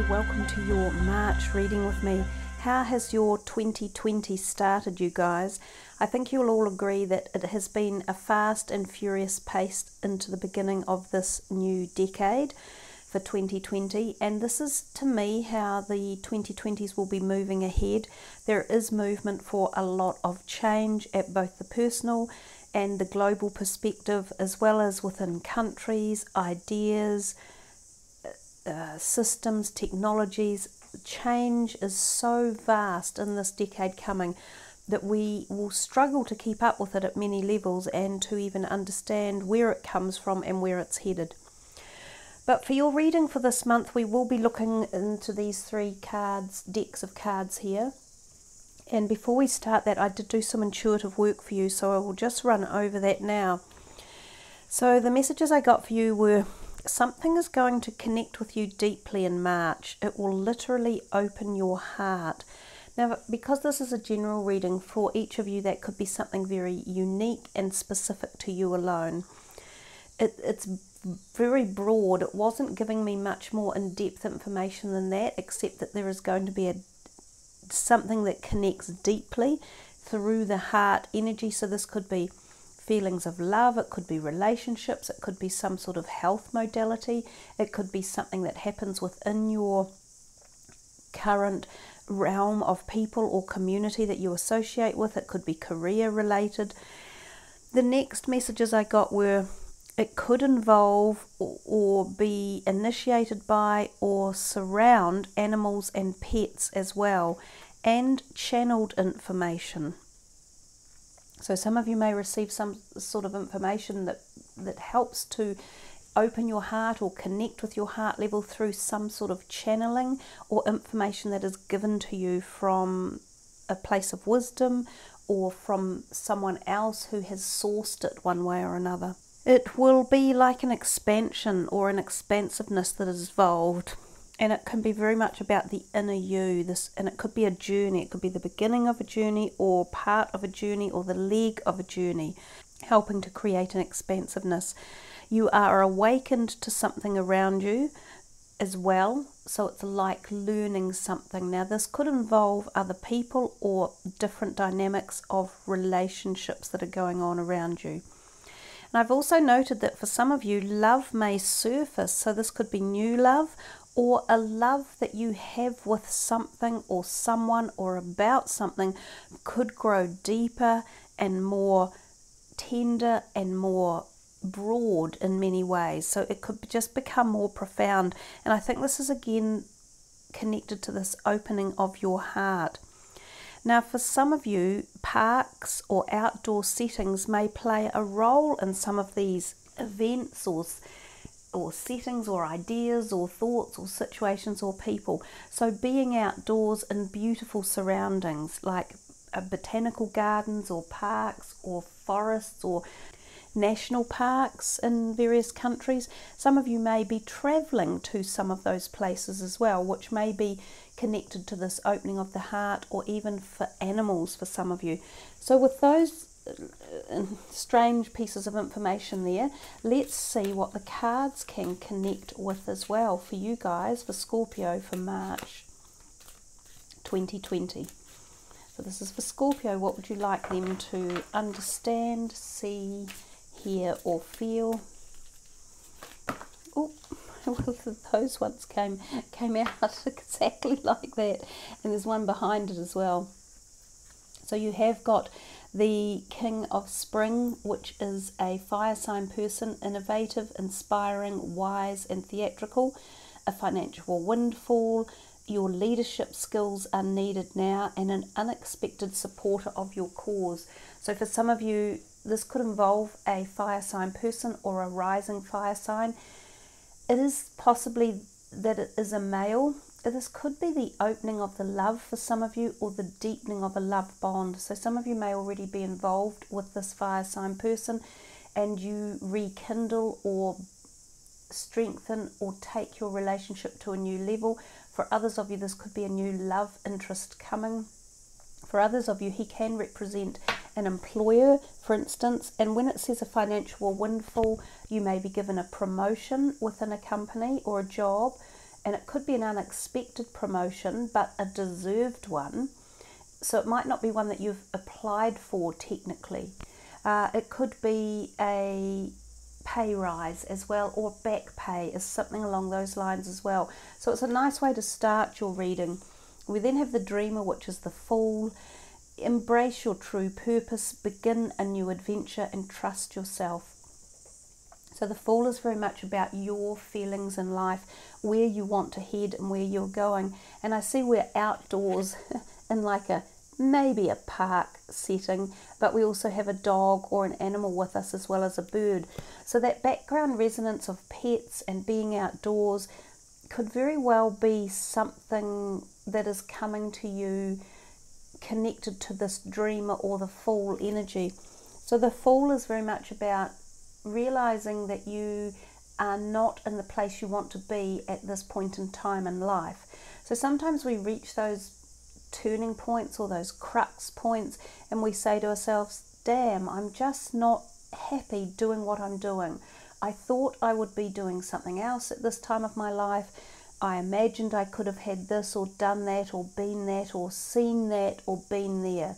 Hello, welcome to your March reading with me. How has your 2020 started, you guys? I think you'll all agree that it has been a fast and furious pace into the beginning of this new decade for 2020, and this is to me how the 2020s will be moving ahead. There is movement for a lot of change at both the personal and the global perspective, as well as within countries, ideas, systems, technologies. Change is so vast in this decade coming that we will struggle to keep up with it at many levels and to even understand where it comes from and where it's headed. But for your reading for this month, we will be looking into these three decks of cards here. And before we start that, I did do some intuitive work for you, so I will just run over that now. So the messages I got for you were: something is going to connect with you deeply in March. It will literally open your heart. Now, because this is a general reading for each of you, that could be something very unique and specific to you alone. It's very broad. It wasn't giving me much more in-depth information than that, except that there is going to be something that connects deeply through the heart energy. So this could be feelings of love, it could be relationships, it could be some sort of health modality, it could be something that happens within your current realm of people or community that you associate with, it could be career related. The next messages I got were: it could involve or be initiated by or surround animals and pets as well, and channeled information. So some of you may receive some sort of information that helps to open your heart or connect with your heart level through some sort of channeling or information that is given to you from a place of wisdom or from someone else who has sourced it one way or another. It will be like an expansion or an expansiveness that is involved. And it can be very much about the inner you, and it could be a journey. It could be the beginning of a journey or part of a journey or the leg of a journey, helping to create an expansiveness. You are awakened to something around you as well, so it's like learning something. Now, this could involve other people or different dynamics of relationships that are going on around you. And I've also noted that for some of you, love may surface, so this could be new love, or a love that you have with something or someone or about something could grow deeper and more tender and more broad in many ways. So it could just become more profound. And I think this is again connected to this opening of your heart. Now, for some of you, parks or outdoor settings may play a role in some of these events or settings or ideas or thoughts or situations or people. So being outdoors in beautiful surroundings like botanical gardens or parks or forests or national parks in various countries. Some of you may be travelling to some of those places as well, which may be connected to this opening of the heart, or even for animals for some of you. So with those strange pieces of information there, let's see what the cards can connect with as well for you guys, for Scorpio, for March 2020. So this is for Scorpio. What would you like them to understand, see, hear or feel? Oh, well, those ones came out exactly like that, and there's one behind it as well. So you have got the King of Spring, which is a fire sign person, innovative, inspiring, wise and theatrical, a financial windfall. Your leadership skills are needed now, and an unexpected supporter of your cause. So for some of you, this could involve a fire sign person or a rising fire sign. It is possibly that it is a male. This could be the opening of the love for some of you, or the deepening of a love bond. So some of you may already be involved with this fire sign person, and you rekindle or strengthen or take your relationship to a new level. For others of you, this could be a new love interest coming. For others of you, he can represent an employer, for instance, and when it says a financial windfall, you may be given a promotion within a company or a job, and it could be an unexpected promotion, but a deserved one. So it might not be one that you've applied for technically. It could be a pay rise as well, or back pay is something along those lines as well. So it's a nice way to start your reading. We then have the Dreamer, which is the Fool. Embrace your true purpose, begin a new adventure, and trust yourself. So the Fool is very much about your feelings in life, where you want to head and where you're going. And I see we're outdoors in like maybe a park setting, but we also have a dog or an animal with us as well as a bird. So that background resonance of pets and being outdoors could very well be something that is coming to you connected to this Dreamer or the Fool energy. So the Fool is very much about realizing that you are not in the place you want to be at this point in time in life. So sometimes we reach those turning points or those crux points and we say to ourselves, damn, I'm just not happy doing what I'm doing. I thought I would be doing something else at this time of my life. I imagined I could have had this or done that or been that or seen that or been there.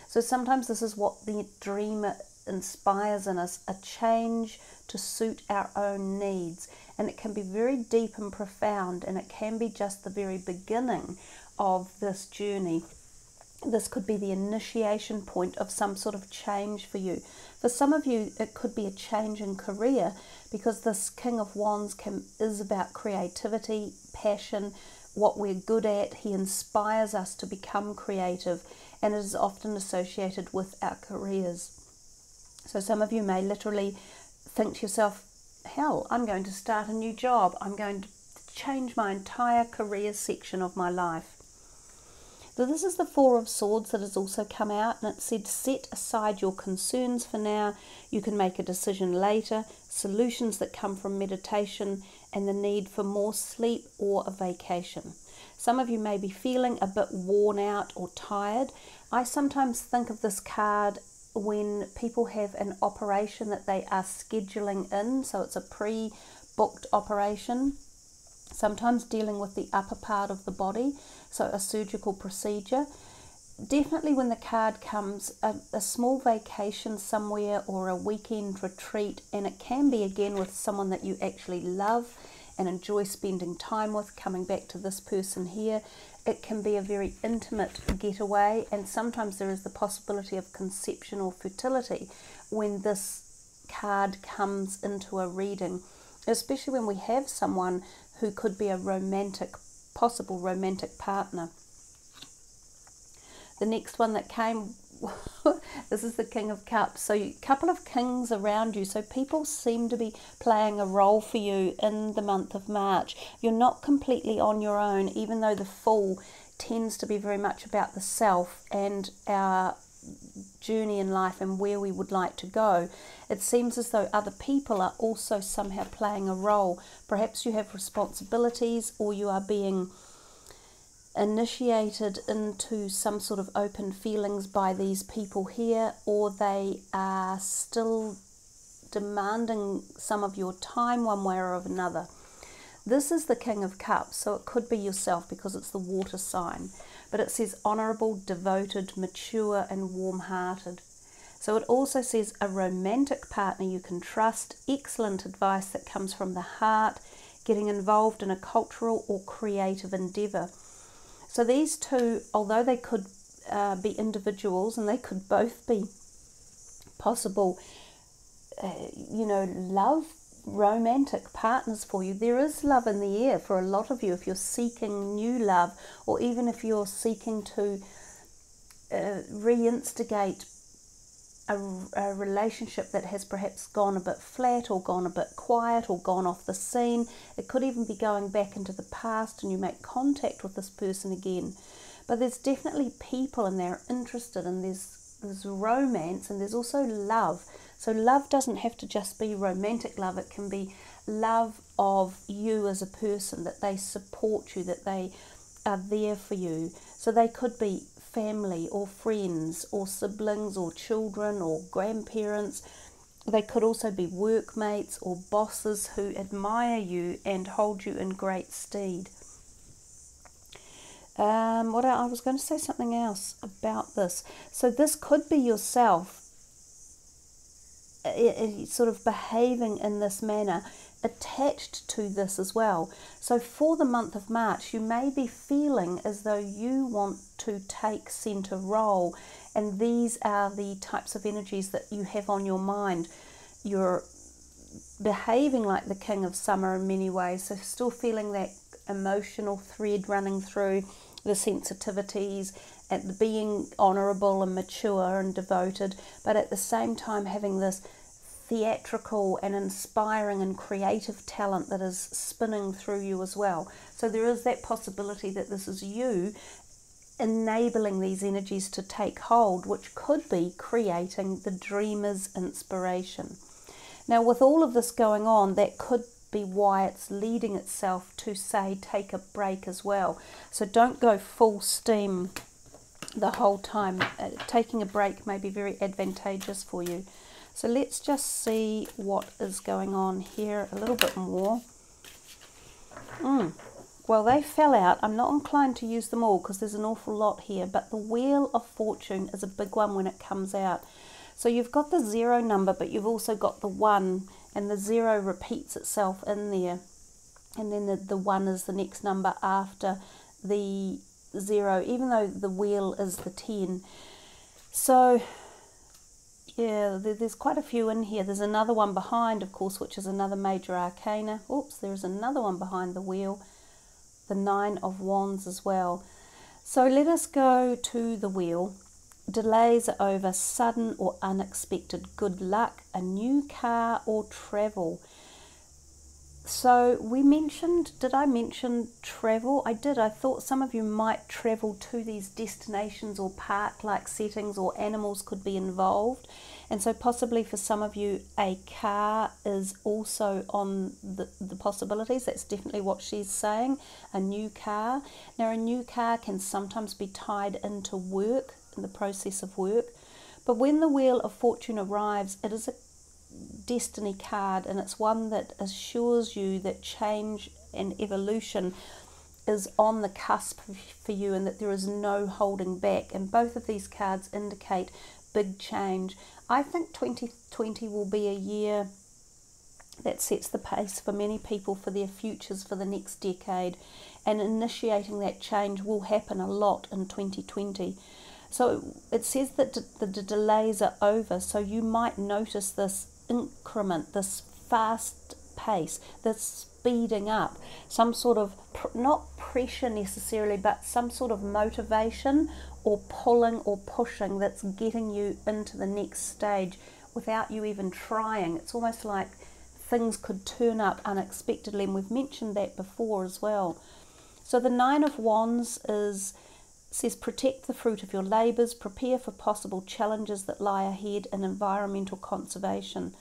So sometimes this is what the Dreamer inspires in us, a change to suit our own needs. And it can be very deep and profound, and it can be just the very beginning of this journey. This could be the initiation point of some sort of change for you. For some of you, it could be a change in career, because this King of Wands is about creativity, passion, what we're good at. He inspires us to become creative, and it is often associated with our careers. So some of you may literally think to yourself, hell, I'm going to start a new job. I'm going to change my entire career section of my life. So this is the Four of Swords that has also come out, and it said, set aside your concerns for now. You can make a decision later. Solutions that come from meditation and the need for more sleep or a vacation. Some of you may be feeling a bit worn out or tired. I sometimes think of this card when people have an operation that they are scheduling in, so it's a pre-booked operation, sometimes dealing with the upper part of the body, so a surgical procedure. Definitely when the card comes, a small vacation somewhere or a weekend retreat, and it can be again with someone that you actually love and enjoy spending time with, coming back to this person here. It can be a very intimate getaway, and sometimes there is the possibility of conception or fertility when this card comes into a reading, especially when we have someone who could be a possible romantic partner. The next one that came, this is the King of Cups. So a couple of kings around you. So people seem to be playing a role for you in the month of March. You're not completely on your own, even though the Fool tends to be very much about the self and our journey in life and where we would like to go. It seems as though other people are also somehow playing a role. Perhaps you have responsibilities, or you are being initiated into some sort of open feelings by these people here, or they are still demanding some of your time one way or another. This is the King of Cups, so it could be yourself because it's the water sign, but it says honourable, devoted, mature and warm-hearted. So it also says a romantic partner you can trust, excellent advice that comes from the heart, getting involved in a cultural or creative endeavour. So these two, although they could be individuals, and they could both be possible, love, romantic partners for you. There is love in the air for a lot of you if you're seeking new love, or even if you're seeking to reinstigate a relationship that has perhaps gone a bit flat or gone a bit quiet or gone off the scene. It could even be going back into the past and you make contact with this person again. But there's definitely people and they're interested, and there's romance, and there's also love. So love doesn't have to just be romantic love. It can be love of you as a person, that they support you, that they are there for you. So they could be family or friends or siblings or children or grandparents. They could also be workmates or bosses who admire you and hold you in great stead. I was going to say something else about this. So this could be yourself sort of behaving in this manner, attached to this as well. So for the month of March, you may be feeling as though you want to take centre role, and these are the types of energies that you have on your mind. You're behaving like the king of summer in many ways, so still feeling that emotional thread running through, the sensitivities, and being honourable and mature and devoted, but at the same time having this theatrical and inspiring and creative talent that is spinning through you as well. So there is that possibility that this is you enabling these energies to take hold, which could be creating the dreamer's inspiration. Now, with all of this going on, that could be why it's leading itself to say take a break as well. So don't go full steam the whole time. Taking a break may be very advantageous for you. So let's just see what is going on here a little bit more. Well, they fell out. I'm not inclined to use them all because there's an awful lot here, but the Wheel of Fortune is a big one when it comes out. So you've got the 0 number, but you've also got the 1, and the 0 repeats itself in there. And then the 1 is the next number after the 0, even though the wheel is the 10. So, yeah, there's quite a few in here. There's another one behind, of course, which is another major arcana. Oops, there's another one behind the wheel. The 9 of Wands as well. So let us go to the wheel. Delays are over, sudden or unexpected good luck, a new car or travel. So we mentioned, did I mention travel? I did. I thought some of you might travel to these destinations or park-like settings, or animals could be involved. And so possibly for some of you, a car is also on the possibilities. That's definitely what she's saying, a new car. Now, a new car can sometimes be tied into work, in the process of work. But when the Wheel of Fortune arrives, it is a destiny card, and it's one that assures you that change and evolution is on the cusp for you, and that there is no holding back. And both of these cards indicate big change. I think 2020 will be a year that sets the pace for many people for their futures for the next decade, and initiating that change will happen a lot in 2020. So it says that the delays are over, so you might notice this increment, this fast pace, this speeding up, some sort of, not pressure necessarily, but some sort of motivation or pulling or pushing that's getting you into the next stage without you even trying. It's almost like things could turn up unexpectedly, and we've mentioned that before as well. So the 9 of Wands says protect the fruit of your labours, prepare for possible challenges that lie ahead, and environmental conservation.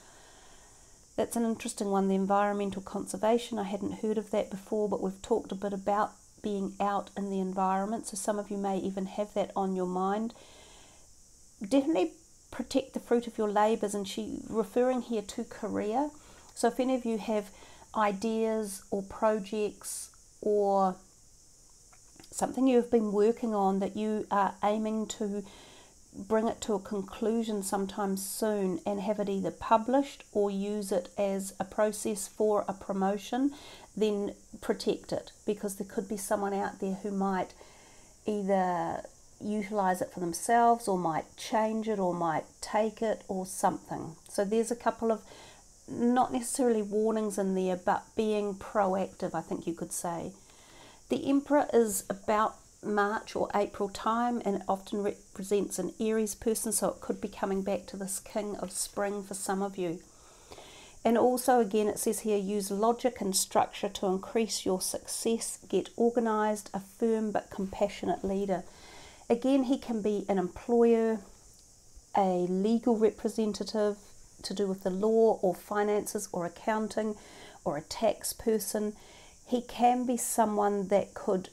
That's an interesting one, the environmental conservation. I hadn't heard of that before, but we've talked a bit about being out in the environment, so some of you may even have that on your mind. Definitely protect the fruit of your labours, and she referring here to career. So if any of you have ideas or projects or something you've been working on that you are aiming to bring it to a conclusion sometime soon and have it either published or use it as a process for a promotion, then protect it, because there could be someone out there who might either utilize it for themselves or might change it or might take it or something. So there's a couple of, not necessarily warnings in there, but being proactive, I think you could say. The Emperor is about March or April time, and it often represents an Aries person, so it could be coming back to this King of Spring for some of you. And also, again, it says here, use logic and structure to increase your success. Get organised, a firm but compassionate leader. Again, he can be an employer, a legal representative to do with the law or finances or accounting, or a tax person. He can be someone that could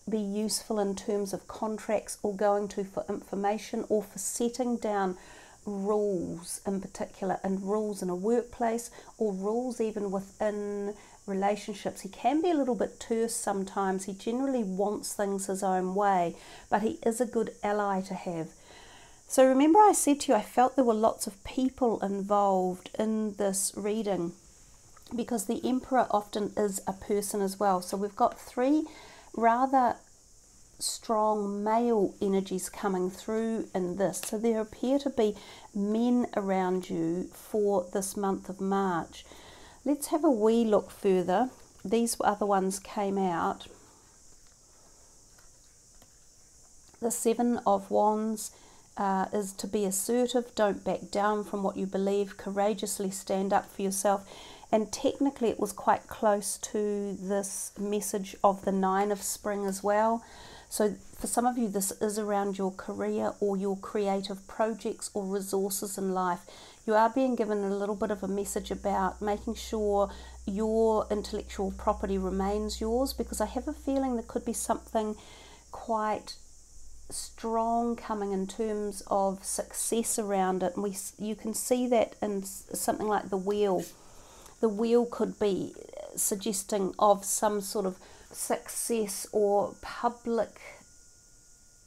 be useful in terms of contracts or going to for information or for setting down rules in particular, and rules in a workplace or rules even within relationships. He can be a little bit terse sometimes. He generally wants things his own way, but he is a good ally to have. So remember I said to you I felt there were lots of people involved in this reading, because the Emperor often is a person as well. So we've got 3 rather strong male energies coming through in this. So there appear to be men around you for this month of March. Let's have a wee look further. These other ones came out. The 7 of Wands is to be assertive, don't back down from what you believe, courageously stand up for yourself. And technically it was quite close to this message of the 9 of Spring as well. So for some of you, this is around your career or your creative projects or resources in life. You are being given a little bit of a message about making sure your intellectual property remains yours, because I have a feeling there could be something quite strong coming in terms of success around it. And you can see that in something like the wheel. The wheel could be suggesting of some sort of success or public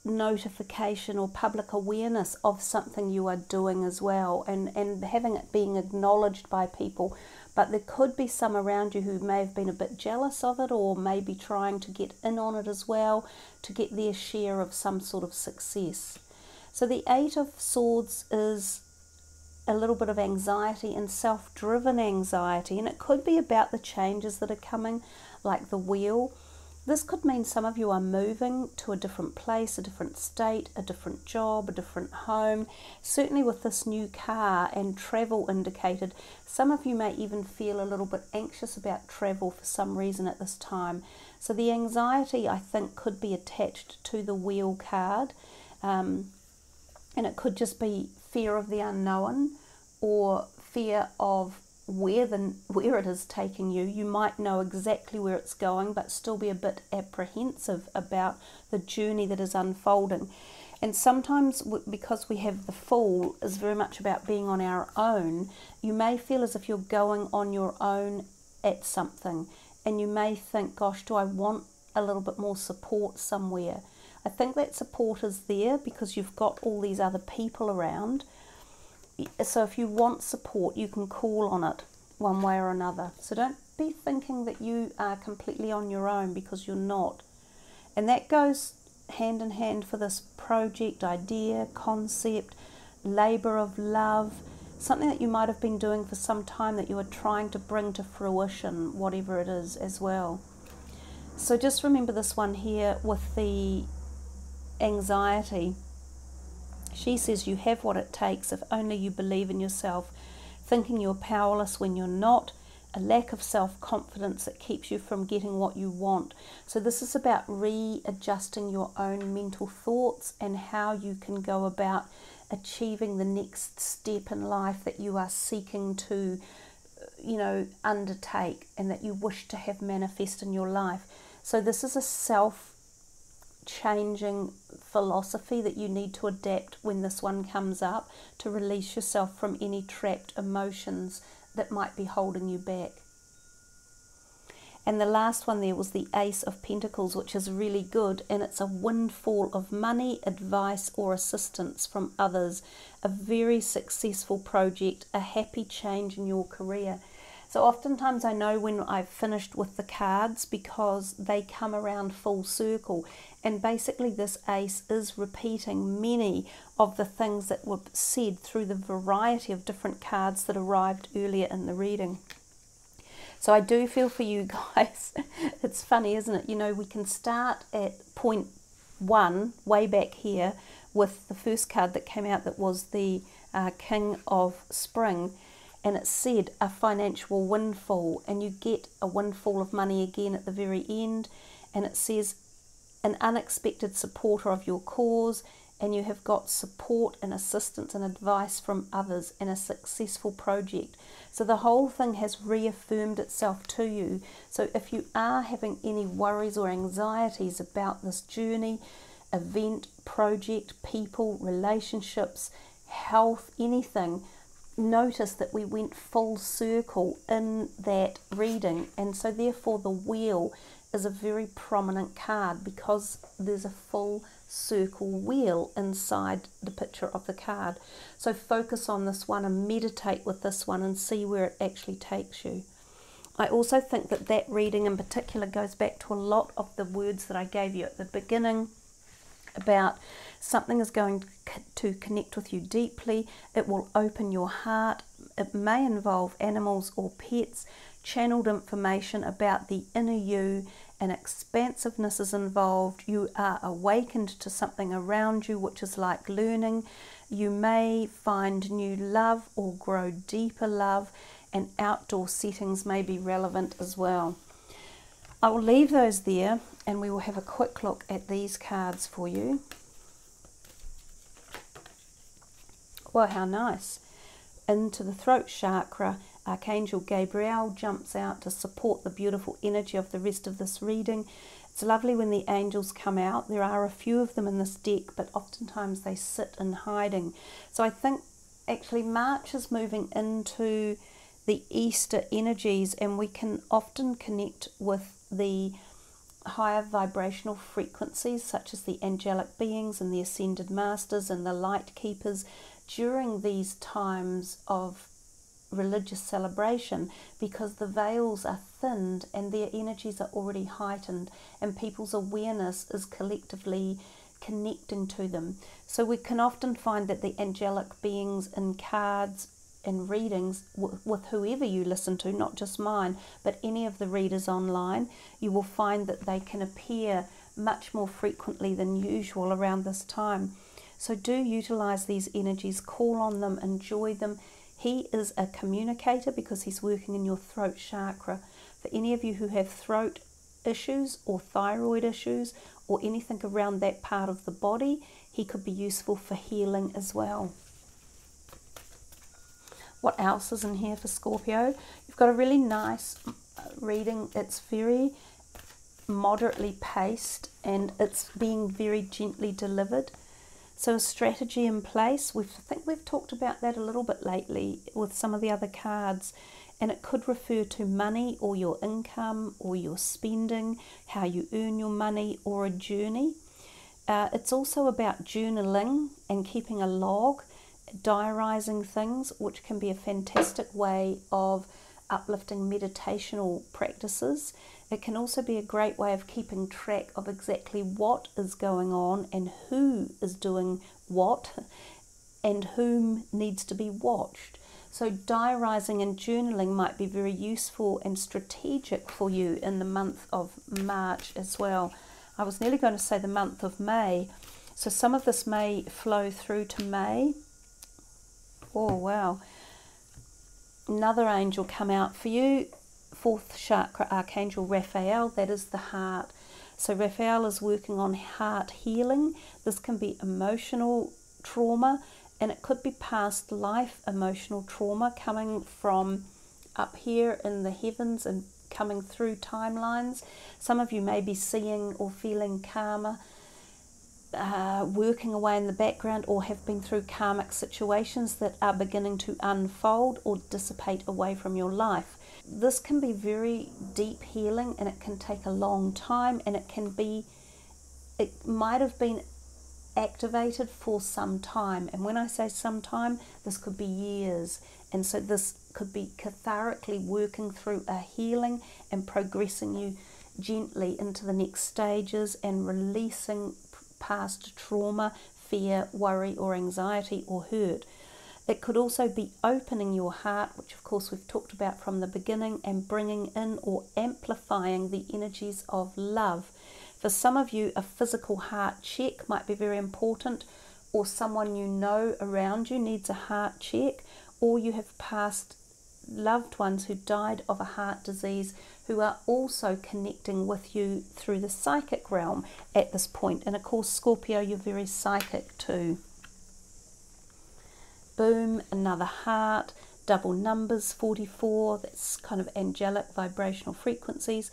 notification or public awareness of something you are doing as well, and having it being acknowledged by people. But there could be some around you who may have been a bit jealous of it, or maybe trying to get in on it as well, to get their share of some sort of success. So the 8 of Swords is a little bit of anxiety and self-driven anxiety, and it could be about the changes that are coming, like the wheel. This could mean some of you are moving to a different place, a different state, a different job, a different home. Certainly with this new car and travel indicated, some of you may even feel a little bit anxious about travel for some reason at this time. So the anxiety, I think, could be attached to the wheel card, and it could just be fear of the unknown or fear of where it is taking you. You might know exactly where it's going, but still be a bit apprehensive about the journey that is unfolding. And sometimes, because we have the Fool is very much about being on our own, you may feel as if you're going on your own at something, and you may think, gosh, do I want a little bit more support somewhere? I think that support is there because you've got all these other people around. So if you want support, you can call on it one way or another. So don't be thinking that you are completely on your own, because you're not. And that goes hand in hand for this project, idea, concept, labour of love, something that you might have been doing for some time that you are trying to bring to fruition, whatever it is as well. So just remember this one here with the anxiety. She says you have what it takes if only you believe in yourself, thinking you're powerless when you're not, a lack of self-confidence that keeps you from getting what you want. So this is about readjusting your own mental thoughts and how you can go about achieving the next step in life that you are seeking to, undertake and that you wish to have manifest in your life. So this is a self-changing philosophy that you need to adapt when this one comes up, to release yourself from any trapped emotions that might be holding you back. And the last one there was the Ace of Pentacles, which is really good, and it's a windfall of money, advice or assistance from others, a very successful project, a happy change in your career. So oftentimes I know when I've finished with the cards, because they come around full circle, and basically this ace is repeating many of the things that were said through the variety of different cards that arrived earlier in the reading. So I do feel for you guys. It's funny, isn't it? We can start at point 1 way back here with the first card that came out, that was the King of Spring. And it said a financial windfall, and you get a windfall of money again at the very end, and it says an unexpected supporter of your cause, and you have got support and assistance and advice from others, and a successful project. So the whole thing has reaffirmed itself to you. So if you are having any worries or anxieties about this journey, event, project, people, relationships, health, anything, notice that we went full circle in that reading. And so therefore the wheel is a very prominent card because there's a full circle wheel inside the picture of the card. So focus on this one and meditate with this one and see where it actually takes you. I also think that that reading in particular goes back to a lot of the words that I gave you at the beginning about something is going to connect with you deeply. It will open your heart. It may involve animals or pets. Channeled information about the inner you, and expansiveness is involved. You are awakened to something around you, which is like learning. You may find new love or grow deeper love, and outdoor settings may be relevant as well. I will leave those there and we will have a quick look at these cards for you. Well, how nice. Into the throat chakra, Archangel Gabriel jumps out to support the beautiful energy of the rest of this reading. It's lovely when the angels come out. There are a few of them in this deck, but oftentimes they sit in hiding. So I think actually March is moving into the Easter energies, and we can often connect with the higher vibrational frequencies such as the angelic beings and the ascended masters and the light keepers during these times of religious celebration, because the veils are thinned and their energies are already heightened and people's awareness is collectively connecting to them. So we can often find that the angelic beings in cards and readings with whoever you listen to, not just mine, but any of the readers online, you will find that they can appear much more frequently than usual around this time. So do utilize these energies, call on them, enjoy them. He is a communicator because he's working in your throat chakra. For any of you who have throat issues or thyroid issues or anything around that part of the body, he could be useful for healing as well. What else is in here for Scorpio? You've got a really nice reading. It's very moderately paced and it's being very gently delivered. So a strategy in place. I think we've talked about that a little bit lately with some of the other cards, and it could refer to money or your income or your spending, how you earn your money, or a journey. It's also about journaling and keeping a log, diarising things, which can be a fantastic way of uplifting meditational practices. It can also be a great way of keeping track of exactly what is going on and who is doing what and whom needs to be watched. So diarising and journaling might be very useful and strategic for you in the month of March as well. I was nearly going to say the month of May. So some of this may flow through to May. Oh, wow. Another angel come out for you. Fourth chakra, Archangel Raphael, that is the heart. So Raphael is working on heart healing. This can be emotional trauma, and it could be past life emotional trauma coming from up here in the heavens and coming through timelines. Some of you may be seeing or feeling karma working away in the background, or have been through karmic situations that are beginning to unfold or dissipate away from your life. This can be very deep healing, and it can take a long time, and it might have been activated for some time. And when I say some time, this could be years. And so this could be cathartically working through a healing and progressing you gently into the next stages and releasing past trauma, fear, worry, or anxiety or hurt. It could also be opening your heart, which of course we've talked about from the beginning, and bringing in or amplifying the energies of love. For some of you, a physical heart check might be very important, or someone you know around you needs a heart check, or you have past loved ones who died of a heart disease who are also connecting with you through the psychic realm at this point. And of course, Scorpio, you're very psychic too. Boom, another heart, double numbers, 44, that's kind of angelic vibrational frequencies.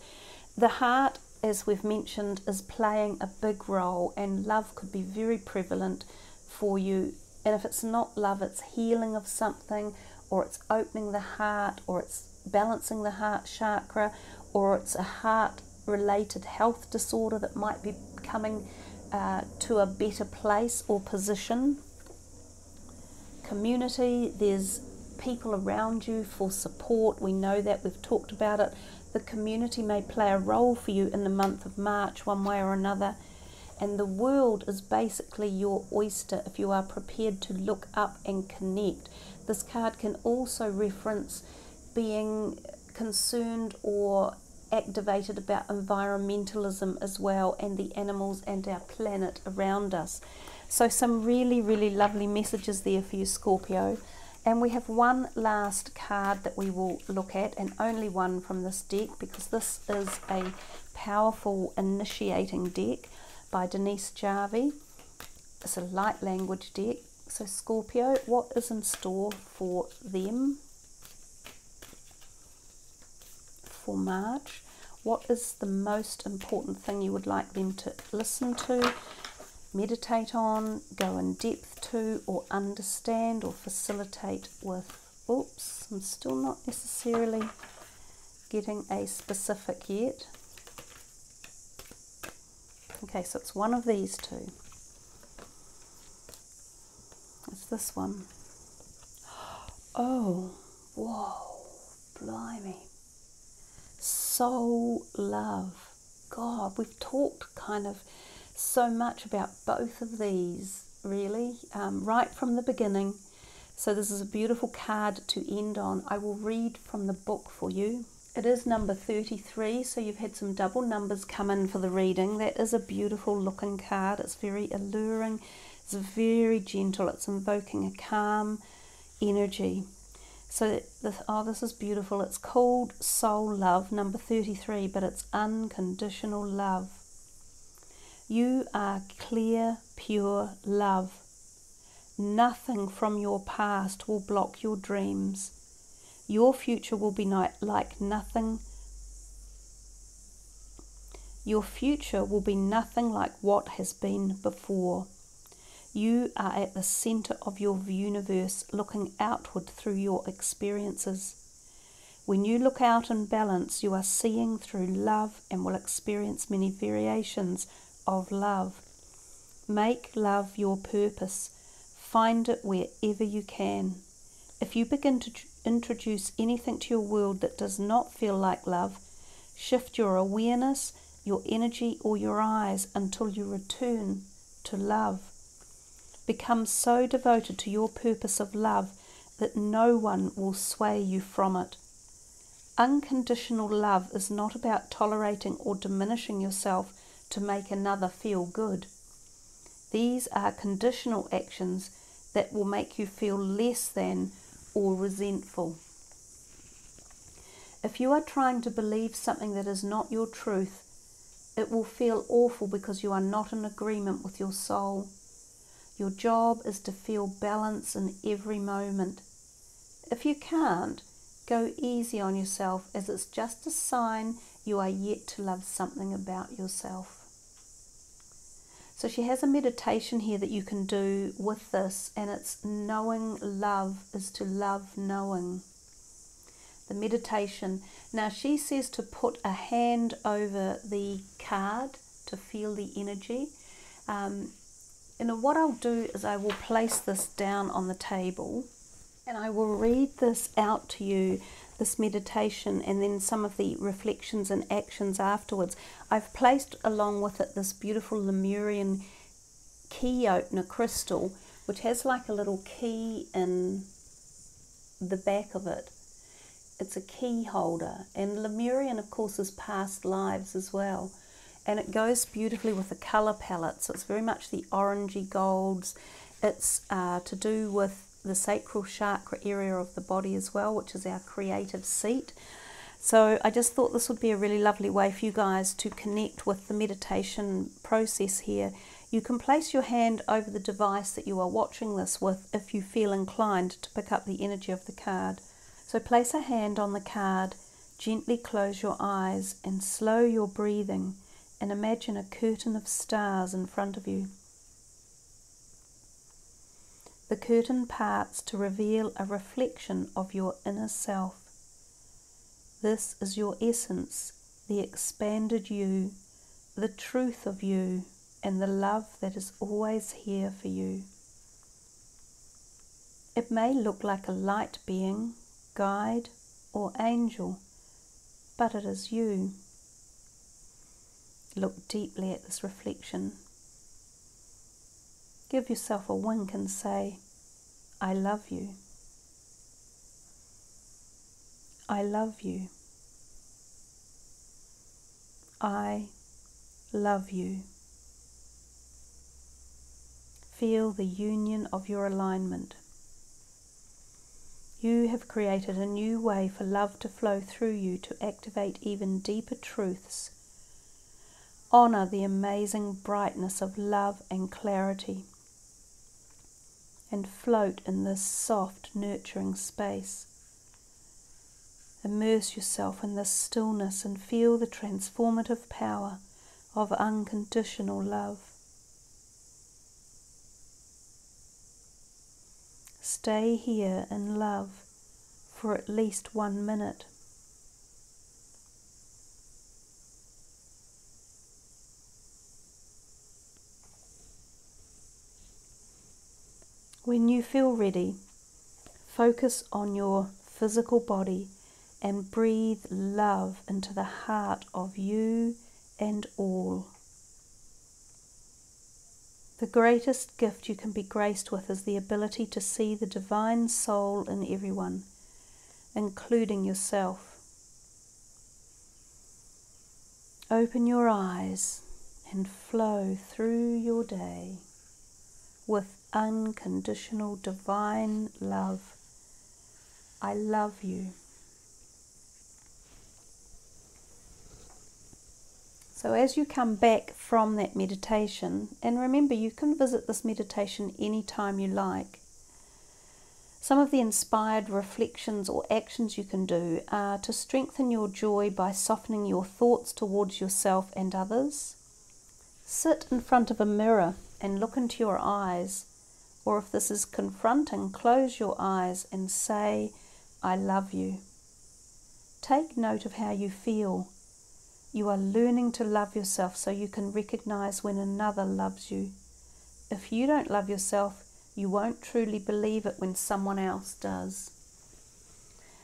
The heart, as we've mentioned, is playing a big role, and love could be very prevalent for you And if it's not love, it's healing of something, or it's opening the heart, or it's balancing the heart chakra, or it's a heart-related health disorder that might be coming to a better place or position. Community, there's people around you for support. We know that, we've talked about it. The community may play a role for you in the month of March one way or another. And the world is basically your oyster if you are prepared to look up and connect. This card can also reference being concerned or activated about environmentalism as well, and the animals and our planet around us. So some really, really lovely messages there for you, Scorpio. And we have one last card that we will look at, and only one from this deck, because this is a powerful initiating deck by Denise Jarvie. It's a light language deck. So Scorpio, what is in store for them for March? What is the most important thing you would like them to listen to, meditate on, go in depth to, or understand or facilitate with? Oops, I'm still not necessarily getting a specific yet. Okay, so it's one of these two. It's this one. Oh, whoa, blimey. Soul love. God, we've talked kind of so much about both of these, really, right from the beginning. So this is a beautiful card to end on. I will read from the book for you. It is number 33, so you've had some double numbers come in for the reading. That is a beautiful looking card. It's very alluring. It's very gentle. It's invoking a calm energy. So this is beautiful. It's called Soul Love, number 33, but it's unconditional love. You are clear, pure love. Nothing from your past will block your dreams. Your future will be like nothing. Your future will be nothing like what has been before. You are at the center of your universe, looking outward through your experiences. When you look out in balance, you are seeing through love and will experience many variations of love. Make love your purpose. Find it wherever you can. If you begin to introduce anything to your world that does not feel like love, shift your awareness, your energy, or your eyes until you return to love. Become so devoted to your purpose of love that no one will sway you from it. Unconditional love is not about tolerating or diminishing yourself to make another feel good. These are conditional actions that will make you feel less than or resentful. If you are trying to believe something that is not your truth, it will feel awful because you are not in agreement with your soul. Your job is to feel balance in every moment. If you can't, go easy on yourself, as it's just a sign you are yet to love something about yourself. So she has a meditation here that you can do with this, and it's knowing love is to love knowing. The meditation. Now she says to put a hand over the card to feel the energy. And what I'll do is I will place this down on the table, and I will read this out to you, this meditation, and then some of the reflections and actions afterwards. I've placed along with it this beautiful Lemurian key opener crystal, which has like a little key in the back of it. It's a key holder, and Lemurian, of course, is past lives as well. And it goes beautifully with the colour palette, so it's very much the orangey golds. It's to do with the sacral chakra area of the body as well, which is our creative seat. So I just thought this would be a really lovely way for you guys to connect with the meditation process here. You can place your hand over the device that you are watching this with if you feel inclined to pick up the energy of the card. So place a hand on the card, gently close your eyes and slow your breathing, and imagine a curtain of stars in front of you. The curtain parts to reveal a reflection of your inner self. This is your essence, the expanded you, the truth of you, and the love that is always here for you. It may look like a light being, guide, or angel, but it is you. Look deeply at this reflection. Give yourself a wink and say, I love you. I love you. I love you. Feel the union of your alignment. You have created a new way for love to flow through you to activate even deeper truths. Honor the amazing brightness of love and clarity, and float in this soft, nurturing space. Immerse yourself in this stillness and feel the transformative power of unconditional love. Stay here in love for at least 1 minute. When you feel ready, focus on your physical body and breathe love into the heart of you and all. The greatest gift you can be graced with is the ability to see the divine soul in everyone, including yourself. Open your eyes and flow through your day with unconditional divine love. I love you. So as you come back from that meditation, and remember you can visit this meditation anytime you like, some of the inspired reflections or actions you can do are to strengthen your joy by softening your thoughts towards yourself and others. Sit in front of a mirror and look into your eyes, or if this is confronting, close your eyes and say, I love you. Take note of how you feel. You are learning to love yourself so you can recognize when another loves you. If you don't love yourself, you won't truly believe it when someone else does.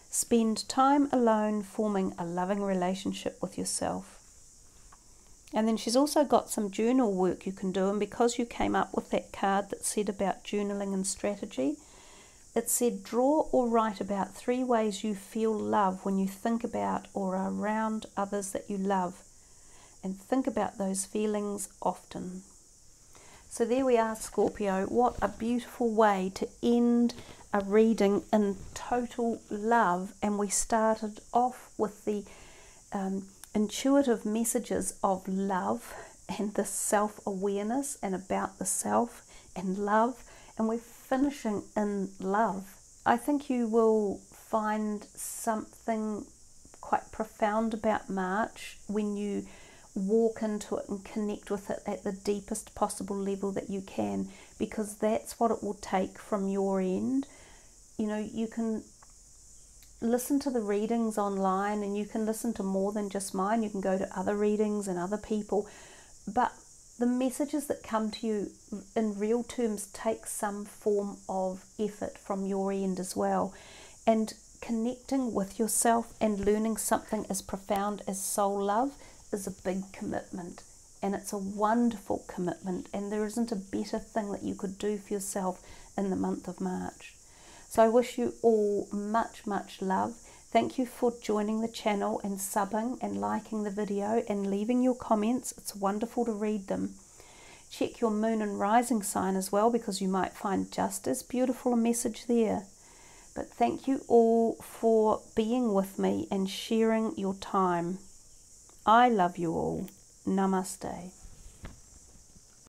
Spend time alone forming a loving relationship with yourself. And then she's also got some journal work you can do, and because you came up with that card that said about journaling and strategy, it said draw or write about 3 ways you feel love when you think about or are around others that you love, and think about those feelings often. So there we are, Scorpio. What a beautiful way to end a reading in total love. And we started off with the intuitive messages of love and the self-awareness and about the self and love, and we're finishing in love. I think you will find something quite profound about March when you walk into it and connect with it at the deepest possible level that you can, because that's what it will take from your end. You know, you can listen to the readings online, and you can listen to more than just mine. You can go to other readings and other people, but the messages that come to you in real terms take some form of effort from your end as well. And connecting with yourself and learning something as profound as soul love is a big commitment, and it's a wonderful commitment, and there isn't a better thing that you could do for yourself in the month of March. So I wish you all much, much love. Thank you for joining the channel and subbing and liking the video and leaving your comments. It's wonderful to read them. Check your moon and rising sign as well, because you might find just as beautiful a message there. But thank you all for being with me and sharing your time. I love you all. Namaste.